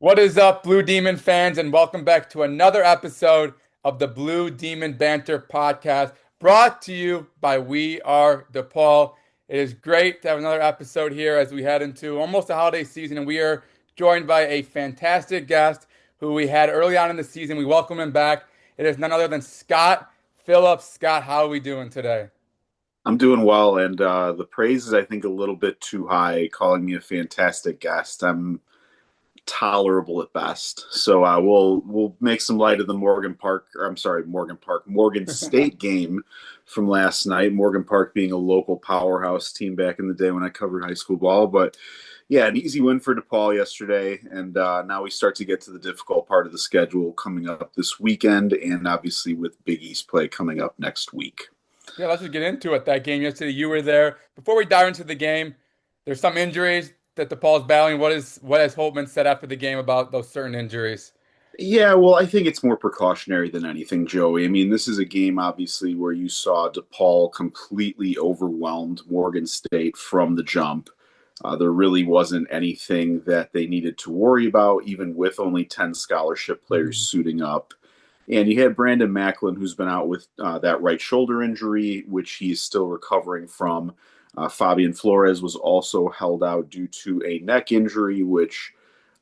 What is up, Blue Demon fans, and welcome back to another episode of the Blue Demon Banter Podcast, brought to you by WeAreDePaul. It is great to have another episode here as we head into almost the holiday season, and we are joined by a fantastic guest who we had early on in the season. We welcome him back. It is none other than Scott Phillips. Scott, how are we doing today? I'm doing well, and the praise is, I think, a little bit too high, calling me a fantastic guest. I'm tolerable at best. So we'll make some light of the Morgan State game from last night. Morgan Park being a local powerhouse team back in the day when I covered high school ball. But yeah, an easy win for DePaul yesterday, and now we start to get to the difficult part of the schedule coming up this weekend, and obviously with Big East play coming up next week. Yeah, let's just get into it. That game yesterday, you were there. Before we dive into the game, there's some injuries that DePaul's battling. What has Holtman said after the game about those certain injuries? Yeah, well, I think it's more precautionary than anything, Joey. I mean, this is a game, obviously, where you saw DePaul completely overwhelmed Morgan State from the jump. There really wasn't anything that they needed to worry about, even with only 10 scholarship players suiting up. And you had Brandon Macklin, who's been out with that right shoulder injury, which he's still recovering from. Fabian Flores was also held out due to a neck injury, which,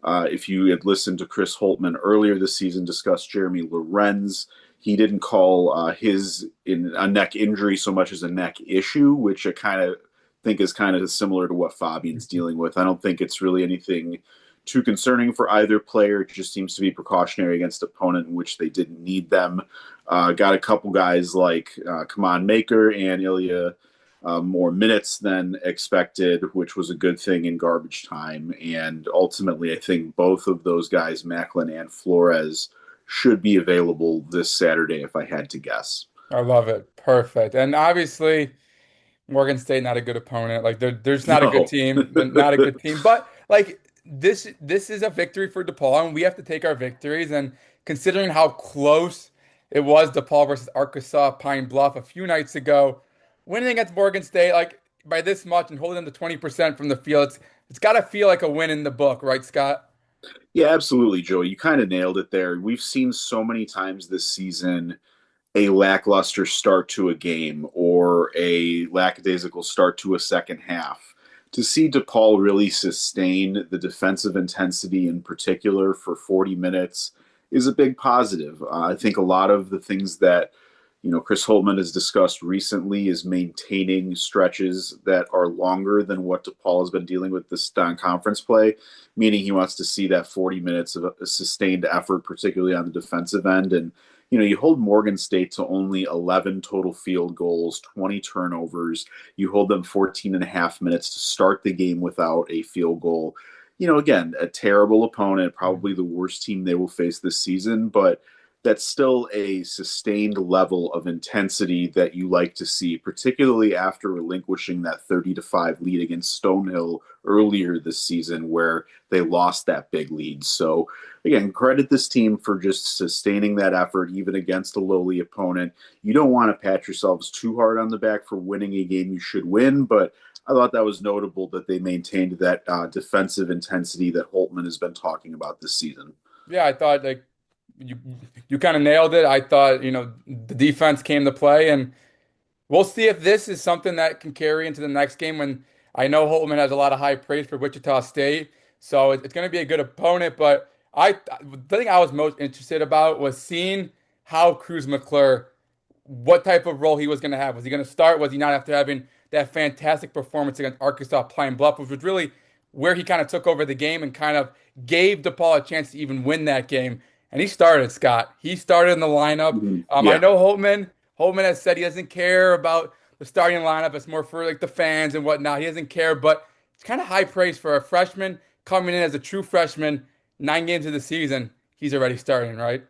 if you had listened to Chris Holtman earlier this season discuss Jeremy Lorenz, he didn't call his in a neck injury so much as a neck issue, which I kind of think is kind of similar to what Fabian's dealing with. I don't think it's really anything too concerning for either player. It just seems to be precautionary against opponent in which they didn't need them. Got a couple guys like Kaman Maker and Ilya more minutes than expected, which was a good thing in garbage time. And ultimately, I think both of those guys, Macklin and Flores, should be available this Saturday if I had to guess. I love it. Perfect. And obviously, Morgan State not a good opponent. Like there's not a good No. team, not a good team. But like this is a victory for DePaul, and we have to take our victories. And considering how close it was, DePaul versus Arkansas Pine Bluff a few nights ago, winning against Morgan State like by this much and holding them to 20% from the field, it's got to feel like a win in the book, right, Scott? Yeah, absolutely, Joe. You kind of nailed it there. We've seen so many times this season a lackluster start to a game or a lackadaisical start to a second half. To see DePaul really sustain the defensive intensity in particular for 40 minutes is a big positive. I think a lot of the things that Chris Holtman has discussed recently is maintaining stretches that are longer than what DePaul has been dealing with this non-conference play, meaning he wants to see that 40 minutes of a sustained effort, particularly on the defensive end. And you hold Morgan State to only 11 total field goals, 20 turnovers. You hold them 14 and a half minutes to start the game without a field goal. Again, a terrible opponent, probably the worst team they will face this season, but that's still a sustained level of intensity that you like to see, particularly after relinquishing that 30-5 lead against Stonehill earlier this season where they lost that big lead. So again, credit this team for just sustaining that effort even against a lowly opponent. You don't want to pat yourselves too hard on the back for winning a game you should win, but I thought that was notable that they maintained that defensive intensity that Holtman has been talking about this season. Yeah, I thought like you you kind of nailed it. I thought, the defense came to play, and we'll see if this is something that can carry into the next game when I know Holtman has a lot of high praise for Wichita State. So it's going to be a good opponent. But the thing I was most interested about was seeing how Kruz McClure, what type of role he was going to have. Was he going to start? Was he not after having that fantastic performance against Arkansas Pine Bluff, which was really where he kind of took over the game and kind of gave DePaul a chance to even win that game. And he started, Scott. He started in the lineup. I Yeah. know Holtman has said he doesn't care about the starting lineup. It's more for like the fans and whatnot. He doesn't care, but it's kind of high praise for a freshman coming in as a true freshman. 9 games of the season, he's already starting, right?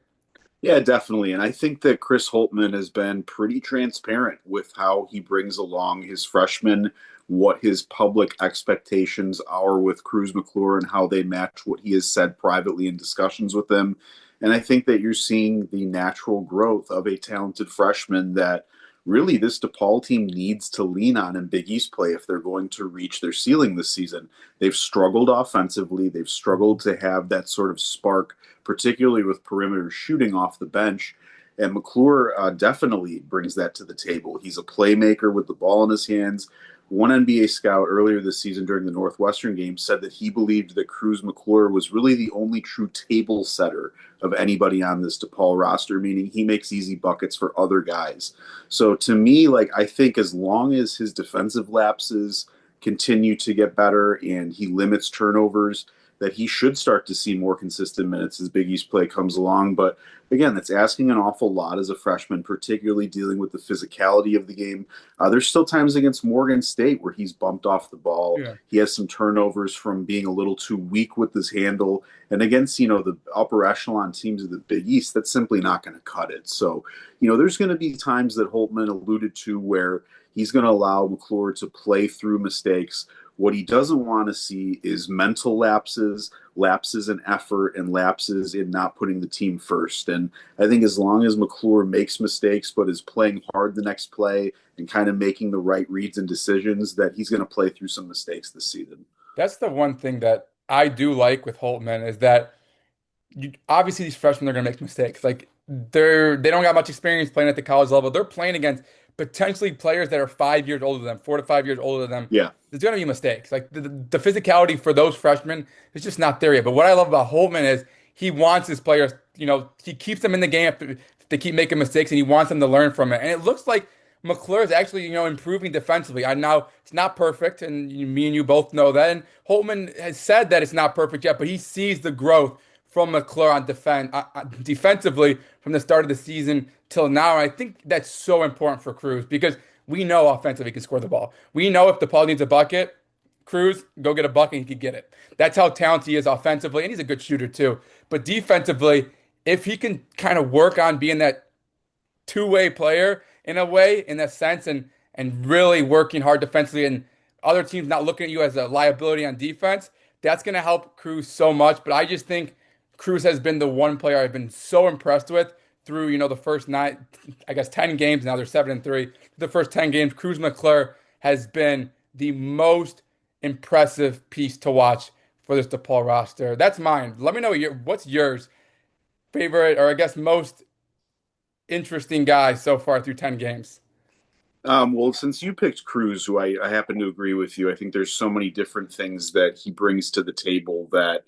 Yeah, definitely. And I think that Chris Holtman has been pretty transparent with how he brings along his freshmen, what his public expectations are with Kruz McClure, and how they match what he has said privately in discussions with them. And I think that you're seeing the natural growth of a talented freshman that really this DePaul team needs to lean on in Big East play if they're going to reach their ceiling this season. They've struggled offensively. They've struggled to have that sort of spark, particularly with perimeter shooting off the bench. And McClure definitely brings that to the table. He's a playmaker with the ball in his hands. One NBA scout earlier this season during the Northwestern game said that he believed that Kruz McClure was really the only true table setter of anybody on this DePaul roster, meaning he makes easy buckets for other guys. So to me, like, I think as long as his defensive lapses continue to get better and he limits turnovers, that he should start to see more consistent minutes as Big East play comes along. But again, that's asking an awful lot as a freshman, particularly dealing with the physicality of the game. There's still times against Morgan State where he's bumped off the ball. Yeah. He has some turnovers from being a little too weak with his handle. And against, the upper echelon teams of the Big East, that's simply not going to cut it. So, there's going to be times that Holtman alluded to where he's going to allow McClure to play through mistakes. What he doesn't want to see is mental lapses, lapses in effort, and lapses in not putting the team first. And I think as long as McClure makes mistakes but is playing hard the next play and kind of making the right reads and decisions, that he's going to play through some mistakes this season. That's the one thing that I do like with Holtman is that obviously these freshmen are going to make mistakes. Like they don't got much experience playing at the college level. They're playing against potentially players that are 5 years older than them, 4 to 5 years older than them. Yeah. There's going to be mistakes. Like the physicality for those freshmen is just not there yet. But what I love about Holtman is he wants his players, he keeps them in the game if they keep making mistakes, and he wants them to learn from it. And it looks like McClure is actually, improving defensively. I know it's not perfect, and me and you both know that. And Holtman has said that it's not perfect yet, but he sees the growth from McClure on defensively from the start of the season till now. And I think that's so important for Kruz because we know offensively he can score the ball. We know if DePaul needs a bucket, Kruz, go get a bucket, he can get it. That's how talented he is offensively, and he's a good shooter too. But defensively, if he can kind of work on being that two-way player in a way, in a sense, and really working hard defensively, and other teams not looking at you as a liability on defense, that's going to help Kruz so much. But I just think Kruz has been the one player I've been so impressed with through, the first 10 games. Now they're 7-3. The first 10 games, Kruz McClure has been the most impressive piece to watch for this DePaul roster. That's mine. Let me know what's yours favorite, or I guess most interesting guy so far through 10 games. Well, since you picked Kruz, who I happen to agree with you, I think there's so many different things that he brings to the table that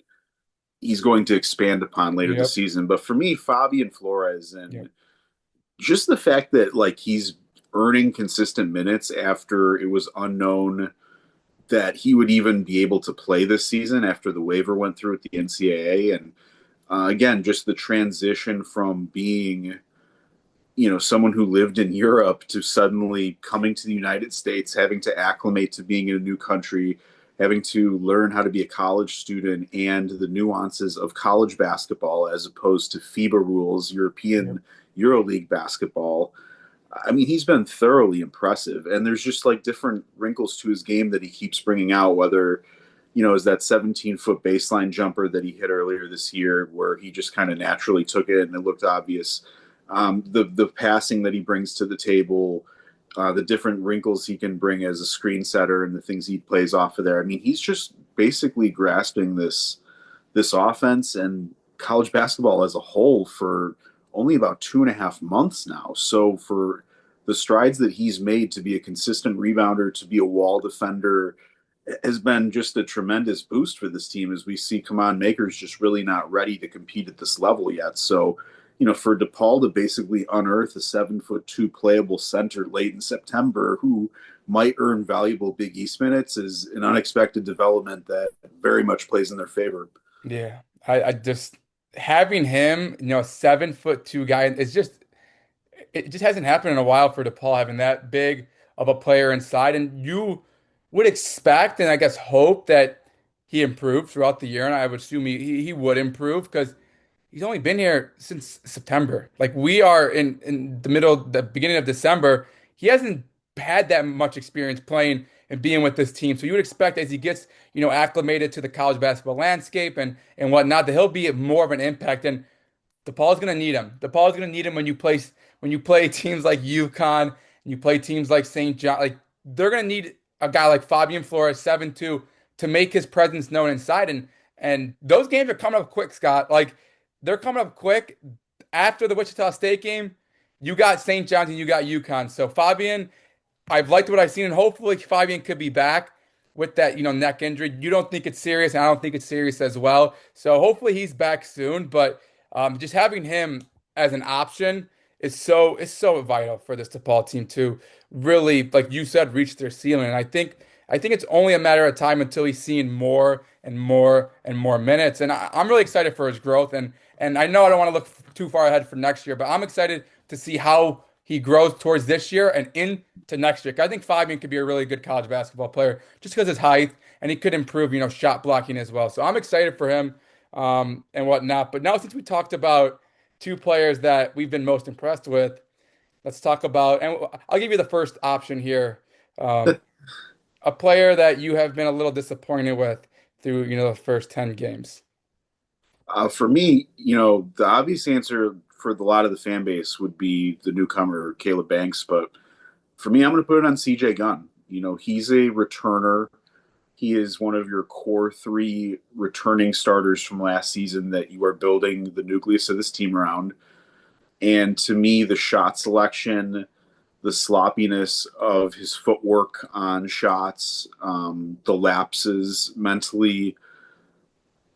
he's going to expand upon later this season. But for me, Fabian Flores, and just the fact that like he's earning consistent minutes after it was unknown that he would even be able to play this season after the waiver went through at the NCAA. And again, just the transition from being, someone who lived in Europe to suddenly coming to the United States, having to acclimate to being in a new country, having to learn how to be a college student and the nuances of college basketball as opposed to FIBA rules, European EuroLeague basketball. I mean, he's been thoroughly impressive, and there's just like different wrinkles to his game that he keeps bringing out, whether, is that 17-foot baseline jumper that he hit earlier this year where he just kind of naturally took it and it looked obvious. The passing that he brings to the table, the different wrinkles he can bring as a screen setter and the things he plays off of there. I mean, he's just basically grasping this offense and college basketball as a whole for only about 2.5 months now. So for the strides that he's made to be a consistent rebounder, to be a wall defender, has been just a tremendous boost for this team as we see Kaman Makers just really not ready to compete at this level yet. So, for DePaul to basically unearth a 7'2" playable center late in September who might earn valuable Big East minutes is an unexpected development that very much plays in their favor. Yeah. I just having him, a 7'2" guy, it just hasn't happened in a while for DePaul having that big of a player inside. And you would expect and I guess hope that he improved throughout the year. And I would assume he would improve because he's only been here since September. Like we are in the beginning of December. He hasn't had that much experience playing and being with this team. So you would expect as he gets, acclimated to the college basketball landscape and whatnot, that he'll be more of an impact. And DePaul's going to need him. DePaul's going to need him when you play teams like UConn and you play teams like St. John, like they're gonna need a guy like Fabian Flores, 7'2", to make his presence known inside. And those games are coming up quick, Scott. Like they're coming up quick. After the Wichita State game, you got St. John's and you got UConn. So Fabian, I've liked what I've seen, and hopefully Fabian could be back with that, neck injury. You don't think it's serious, and I don't think it's serious as well. So hopefully he's back soon. But just having him as an option is so vital for this DePaul team to really, like you said, reach their ceiling. And I think it's only a matter of time until he's seeing more and more and more minutes. And I'm really excited for his growth. And I know I don't want to look too far ahead for next year, but I'm excited to see how he grows towards this year and into next year. 'Cause I think Fabian could be a really good college basketball player just because his height, and he could improve, shot blocking as well. So I'm excited for him and whatnot. But now, since we talked about two players that we've been most impressed with, let's talk about, and I'll give you the first option here. Um, a player that you have been a little disappointed with through, the first 10 games. For me, the obvious answer for a lot of the fan base would be the newcomer Caleb Banks, but for me, I'm going to put it on CJ Gunn. He's a returner. He is one of your core three returning starters from last season that you are building the nucleus of this team around. And to me, the shot selection, the sloppiness of his footwork on shots, the lapses mentally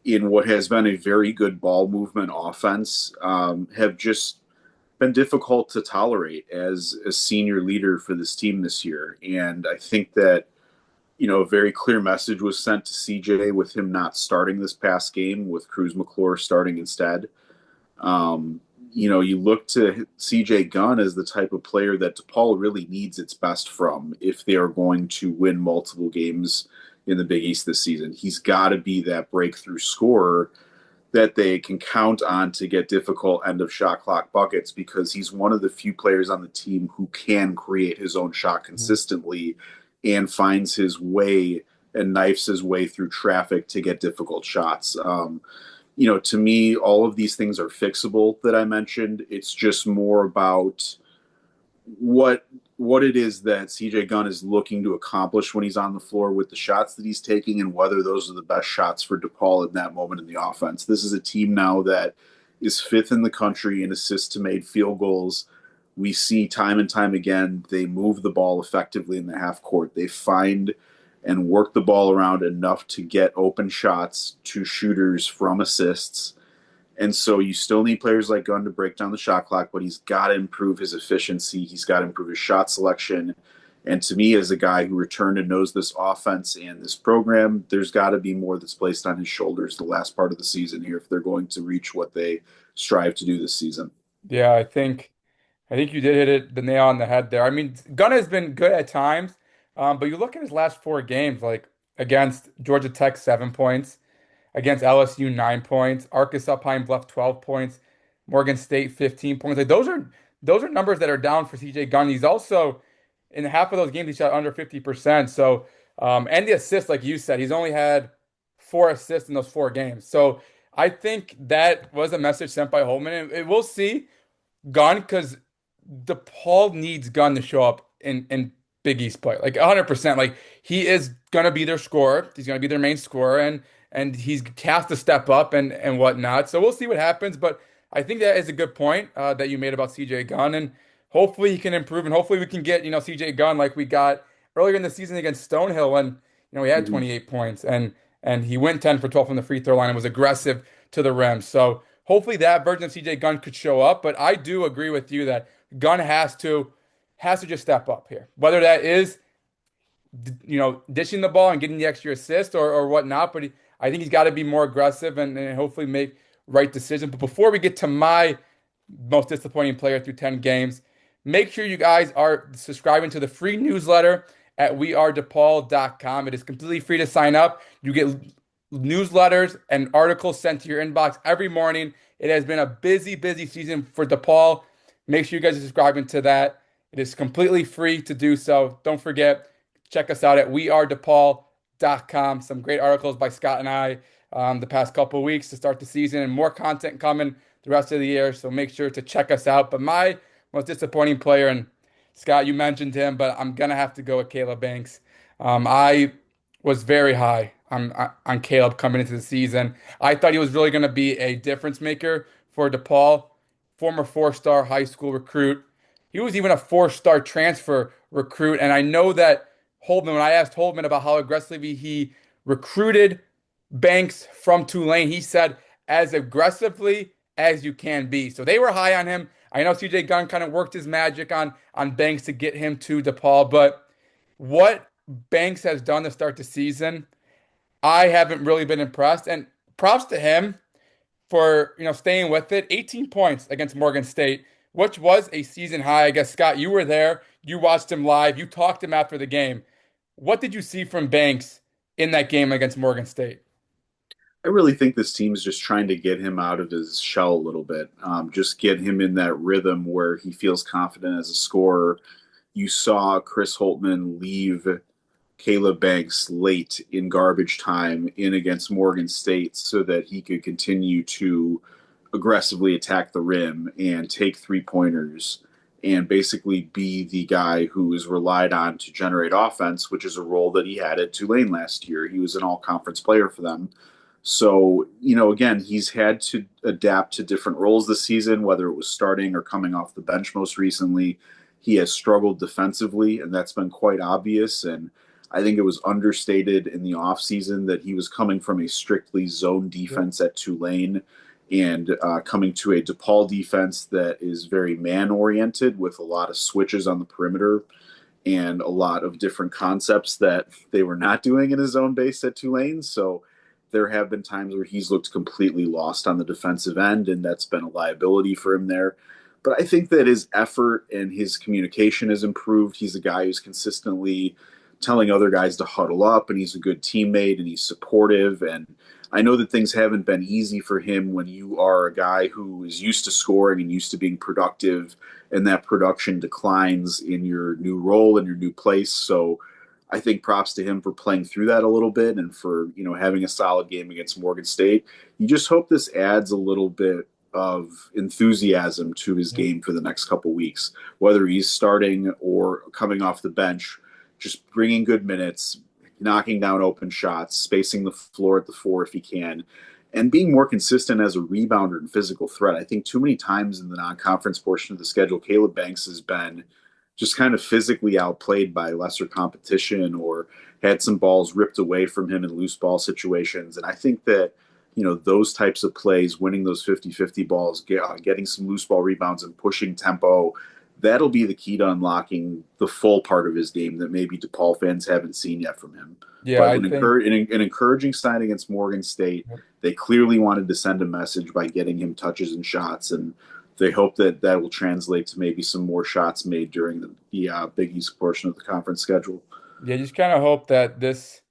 in what has been a very good ball movement offense, have just been difficult to tolerate as a senior leader for this team this year. And I think that, a very clear message was sent to CJ with him not starting this past game, with Kruz McClure starting instead. You look to CJ Gunn as the type of player that DePaul really needs its best from if they are going to win multiple games in the Big East this season. He's got to be that breakthrough scorer that they can count on to get difficult end of shot clock buckets, because he's one of the few players on the team who can create his own shot consistently and finds his way and knifes his way through traffic to get difficult shots. To me, all of these things are fixable that I mentioned. It's just more about what it is that CJ Gunn is looking to accomplish when he's on the floor with the shots that he's taking, and whether those are the best shots for DePaul in that moment in the offense. This is a team now that is fifth in the country in assists to made field goals. We see time and time again, they move the ball effectively in the half court. They find and work the ball around enough to get open shots to shooters from assists. And so you still need players like Gunn to break down the shot clock, but he's got to improve his efficiency. He's got to improve his shot selection. And to me, as a guy who returned and knows this offense and this program, there's got to be more that's placed on his shoulders the last part of the season here if they're going to reach what they strive to do this season. Yeah, I think you did hit the nail on the head there. I mean, Gunn has been good at times, but you look at his last four games, like against Georgia Tech, 7 points, against LSU, 9 points, Arkansas Pine Bluff, 12 points, Morgan State, 15 points. Like those are numbers that are down for CJ Gunn. He's also in half of those games he shot under 50%. So and the assists, like you said, he's only had 4 assists in those 4 games. So I think that was a message sent by Holman. And we'll see Gunn, because DePaul needs Gunn to show up in Big East play, like 100%. Like he is gonna be their scorer. He's gonna be their main scorer, and he's has to step up and whatnot. So we'll see what happens. But I think that is a good point that you made about CJ Gunn, and hopefully he can improve, and hopefully we can get CJ Gunn like we got earlier in the season against Stonehill when he had Mm-hmm. 28 points and he went 10 for 12 from the free throw line and was aggressive to the rim. So hopefully that version of CJ Gunn could show up. But I do agree with you that Gunn has to just step up here, whether that is dishing the ball and getting the extra assist or whatnot. But I think he's got to be more aggressive and hopefully make right decisions. But before we get to my most disappointing player through 10 games, make sure you guys are subscribing to the free newsletter at WeAreDePaul.com. It is completely free to sign up. You get newsletters and articles sent to your inbox every morning. It has been a busy, busy season for DePaul. Make sure you guys are subscribing to that. It is completely free to do so. Don't forget, check us out at WeAreDePaul.com. Some great articles by Scott and I the past couple of weeks to start the season, and more content coming the rest of the year. So make sure to check us out. But my most disappointing player, and Scott, you mentioned him, but I'm gonna have to go with Caleb Banks. I was very high on Caleb coming into the season. I thought he was really gonna be a difference maker for DePaul, former four-star high school recruit. He was even a four-star transfer recruit, and I know that Holtman, when I asked Holtman about how aggressively he recruited Banks from Tulane, he said as aggressively as you can be. So they were high on him. I know CJ Gunn kind of worked his magic on Banks to get him to DePaul, but what Banks has done to start the season, I haven't really been impressed. And props to him for staying with it. 18 points against Morgan State, which was a season high. I guess Scott, you were there. You watched him live. You talked to him after the game. What did you see from Banks in that game against Morgan State? I really think this team is just trying to get him out of his shell a little bit. Just get him in that rhythm where he feels confident as a scorer. You saw Chris Holtman leave Caleb Banks late in garbage time in against Morgan State so that he could continue to aggressively attack the rim and take 3 pointers and basically be the guy who is relied on to generate offense, which is a role that he had at Tulane last year. He was an all conference player for them. So, again, he's had to adapt to different roles this season, whether it was starting or coming off the bench most recently. He has struggled defensively, and that's been quite obvious. And I think it was understated in the offseason that he was coming from a strictly zone defense at Tulane and coming to a DePaul defense that is very man oriented with a lot of switches on the perimeter and a lot of different concepts that they were not doing in his zone base at Tulane. So there have been times where he's looked completely lost on the defensive end, and that's been a liability for him there. But I think that his effort and his communication has improved. He's a guy who's consistently telling other guys to huddle up, and he's a good teammate, and he's supportive. And I know that things haven't been easy for him when you are a guy who is used to scoring and used to being productive, and that production declines in your new role and your new place. So I think props to him for playing through that a little bit and for, having a solid game against Morgan State. You just hope this adds a little bit of enthusiasm to his game for the next couple weeks, whether he's starting or coming off the bench, just bringing good minutes, knocking down open shots, spacing the floor at the four if he can, and being more consistent as a rebounder and physical threat. I think too many times in the non-conference portion of the schedule, Caleb Banks has been just kind of physically outplayed by lesser competition or had some balls ripped away from him in loose ball situations. And I think that, those types of plays, winning those 50-50 balls, getting some loose ball rebounds and pushing tempo, that'll be the key to unlocking the full part of his game that maybe DePaul fans haven't seen yet from him. Yeah, But I think. an encouraging sign against Morgan State. They clearly wanted to send a message by getting him touches and shots, and they hope that that will translate to maybe some more shots made during the Big East portion of the conference schedule. Yeah, just kind of hope that this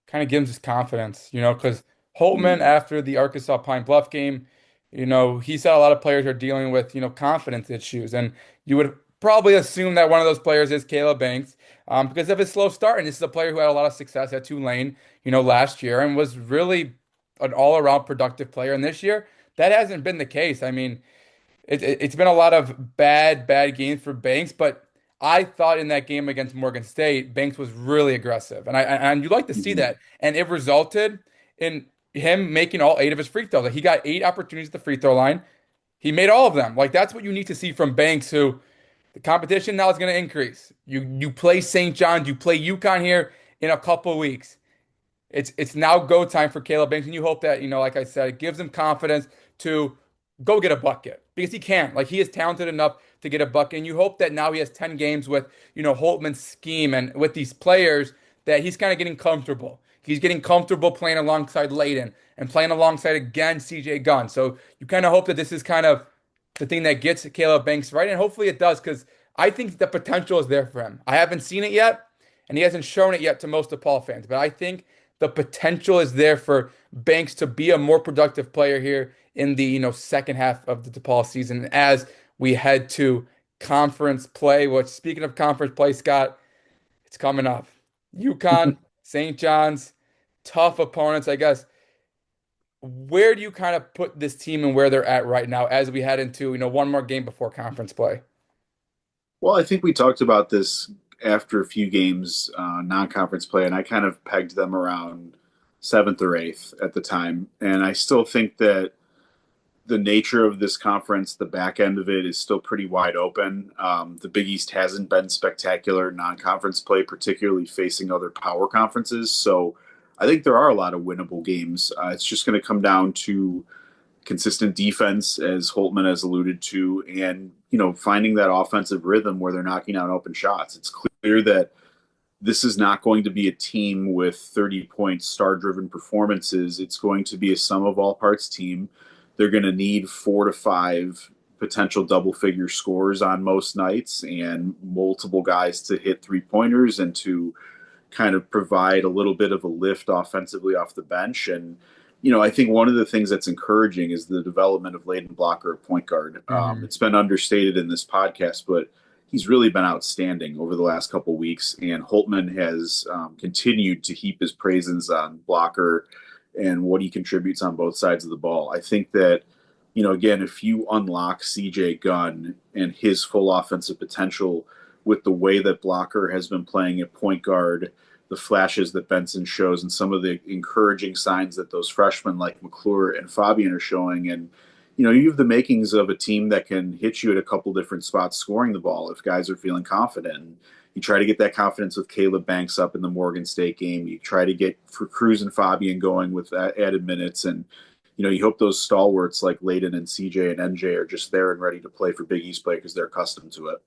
kind of gives us confidence, because Holtman, Mm-hmm. after the Arkansas Pine Bluff game, he said a lot of players are dealing with, confidence issues. And you would probably assume that one of those players is Caleb Banks, because of his slow start. And this is a player who had a lot of success at Tulane, last year and was really an all-around productive player. And this year, that hasn't been the case. I mean, it's been a lot of bad games for Banks, but I thought in that game against Morgan State, Banks was really aggressive, and you like to see Mm-hmm. that, and it resulted in him making all 8 of his free throws. Like, he got 8 opportunities at the free throw line. He made all of them. Like, that's what you need to see from Banks, who the competition now is going to increase. You play St. John's, you play UConn here in a couple weeks. It's now go time for Caleb Banks, and you hope that, like I said, it gives him confidence to go get a bucket because he can. Like, he is talented enough to get a bucket, and you hope that now he has 10 games with, Holtman's scheme and with these players that he's kind of getting comfortable. He's getting comfortable playing alongside Layden and playing alongside again CJ Gunn. So you kind of hope that this is kind of the thing that gets Caleb Banks right, and hopefully it does because I think the potential is there for him. I haven't seen it yet, and he hasn't shown it yet to most DePaul fans, but I think the potential is there for Banks to be a more productive player here in the second half of the DePaul season as we head to conference play. Which, speaking of conference play, Scott, it's coming up. UConn, St. John's, tough opponents, I guess. Where do you kind of put this team and where they're at right now as we head into one more game before conference play? Well, I think we talked about this after a few games, non-conference play, and I kind of pegged them around seventh or eighth at the time. And I still think that the nature of this conference, the back end of it, is still pretty wide open. The Big East hasn't been spectacular non-conference play, particularly facing other power conferences. So I think there are a lot of winnable games. It's just going to come down to consistent defense, as Holtman has alluded to, and finding that offensive rhythm where they're knocking down open shots. It's clear that this is not going to be a team with 30-point star-driven performances. It's going to be a sum of all parts team. They're going to need 4 to 5 potential double-figure scores on most nights and multiple guys to hit three-pointers and to kind of provide a little bit of a lift offensively off the bench. And I think one of the things that's encouraging is the development of Layden Blocker at point guard. Hmm. It's been understated in this podcast, but he's really been outstanding over the last couple of weeks. And Holtman has continued to heap his praises on Blocker and what he contributes on both sides of the ball. I think that, again, if you unlock CJ Gunn and his full offensive potential with the way that Blocker has been playing at point guard, the flashes that Benson shows, and some of the encouraging signs that those freshmen like McClure and Fabian are showing. And, you have the makings of a team that can hit you at a couple different spots scoring the ball if guys are feeling confident. And you try to get that confidence with Caleb Banks up in the Morgan State game. You try to get for Kruz and Fabian going with added minutes. And, you hope those stalwarts like Layden and CJ and NJ are just there and ready to play for Big East play because they're accustomed to it.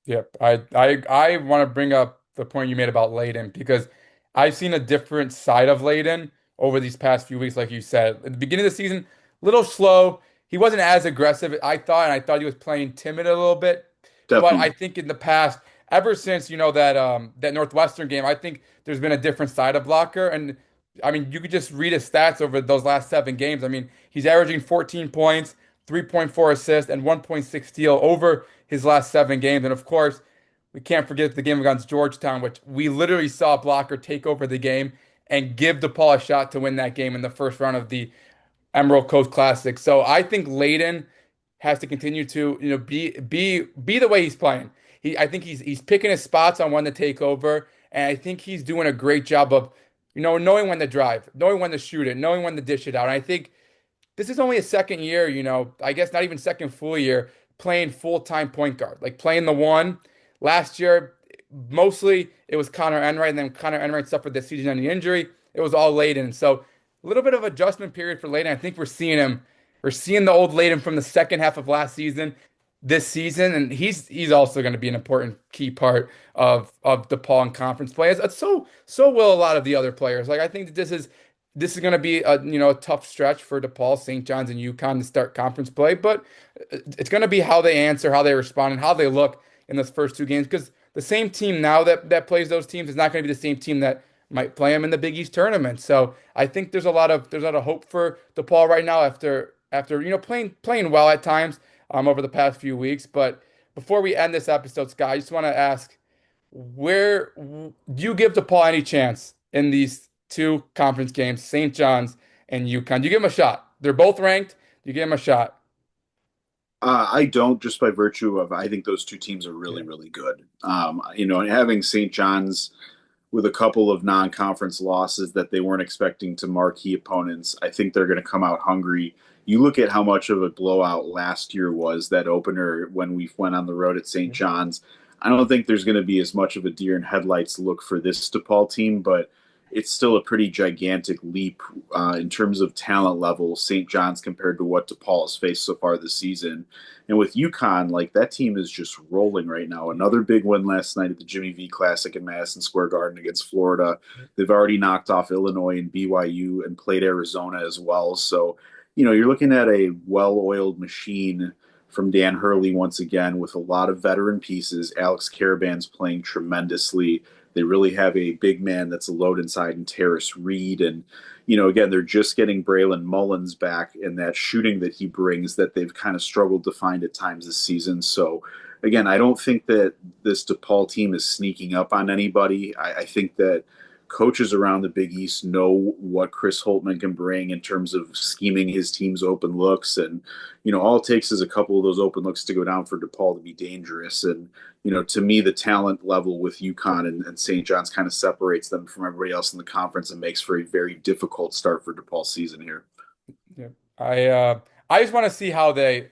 Yep. I want to bring up the point you made about Layden because I've seen a different side of Layden over these past few weeks, like you said. At the beginning of the season, a little slow. He wasn't as aggressive, I thought, and I thought he was playing timid a little bit. But I Definitely. think in the past, ever since that Northwestern game, I think there's been a different side of Blocker. And I mean, you could just read his stats over those last 7 games. I mean, he's averaging 14 points, 3.4 assists, and 1.6 steal over his last 7 games. And of course, we can't forget the game against Georgetown, which we literally saw Blocker take over the game and give DePaul a shot to win that game in the first round of the Emerald Coast Classic. So I think Layden has to continue to, be the way he's playing. I think he's picking his spots on when to take over, and I think he's doing a great job of, knowing when to drive, knowing when to shoot it, knowing when to dish it out. And I think this is only a second year, I guess not even second full year playing full-time point guard, like playing the one. Last year, mostly it was Connor Enright, and then Connor Enright suffered the season-ending injury. It was all Layden. So a little bit of adjustment period for Layden. I think we're seeing the old Layden from the second half of last season, this season, and he's also going to be an important key part of DePaul and conference play. So will a lot of the other players. Like I think that this is going to be a tough stretch for DePaul, St. John's, and UConn to start conference play, but it's going to be how they answer, how they respond, and how they look in those first 2 games. Because the same team now that plays those teams is not going to be the same team that might play them in the Big East tournament. So I think there's a lot of hope for DePaul right now after playing well at times over the past few weeks. But before we end this episode, Scott, I just want to ask, do you give DePaul any chance in these 2 conference games, St. John's and UConn? Do you give them a shot? They're both ranked. Do you give them a shot? I don't, just by virtue of I think those two teams are really, Yeah. really good. And having St. John's with a couple of non-conference losses that they weren't expecting to marquee opponents, I think they're going to come out hungry. You look at how much of a blowout last year was that opener when we went on the road at St. John's. I don't think there's going to be as much of a deer in headlights look for this DePaul team, but it's still a pretty gigantic leap in terms of talent level, St. John's compared to what DePaul has faced so far this season. And with UConn, like that team is just rolling right now. Another big win last night at the Jimmy V Classic in Madison Square Garden against Florida. They've already knocked off Illinois and BYU and played Arizona as well. So, you're looking at a well-oiled machine from Dan Hurley once again with a lot of veteran pieces. Alex Caravan's playing tremendously. They really have a big man that's a load inside and Terrace Reed. And, again, they're just getting Braylon Mullins back and that shooting that he brings that they've kind of struggled to find at times this season. So, again, I don't think that this DePaul team is sneaking up on anybody. I think that coaches around the Big East know what Chris Holtmann can bring in terms of scheming his team's open looks. And, all it takes is a couple of those open looks to go down for DePaul to be dangerous. And, to me, the talent level with UConn and St. John's kind of separates them from everybody else in the conference and makes for a very difficult start for DePaul season here. Yeah. I just want to see how they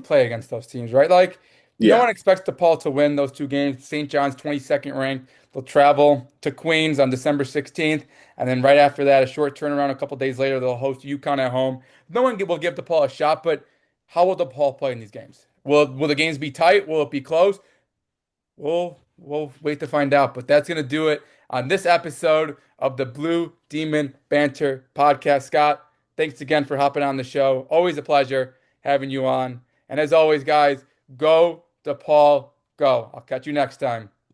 play against those teams, right? Like no Yeah. one expects DePaul to win those two games. St. John's 22nd ranked. They'll travel to Queens on December 16th, and then right after that, a short turnaround. A couple days later, they'll host UConn at home. No one will give DePaul a shot, but how will DePaul play in these games? Will the games be tight? Will it be close? We'll wait to find out. But that's gonna do it on this episode of the Blue Demon Banter Podcast. Scott, thanks again for hopping on the show. Always a pleasure having you on. And as always, guys, go DePaul, go. I'll catch you next time.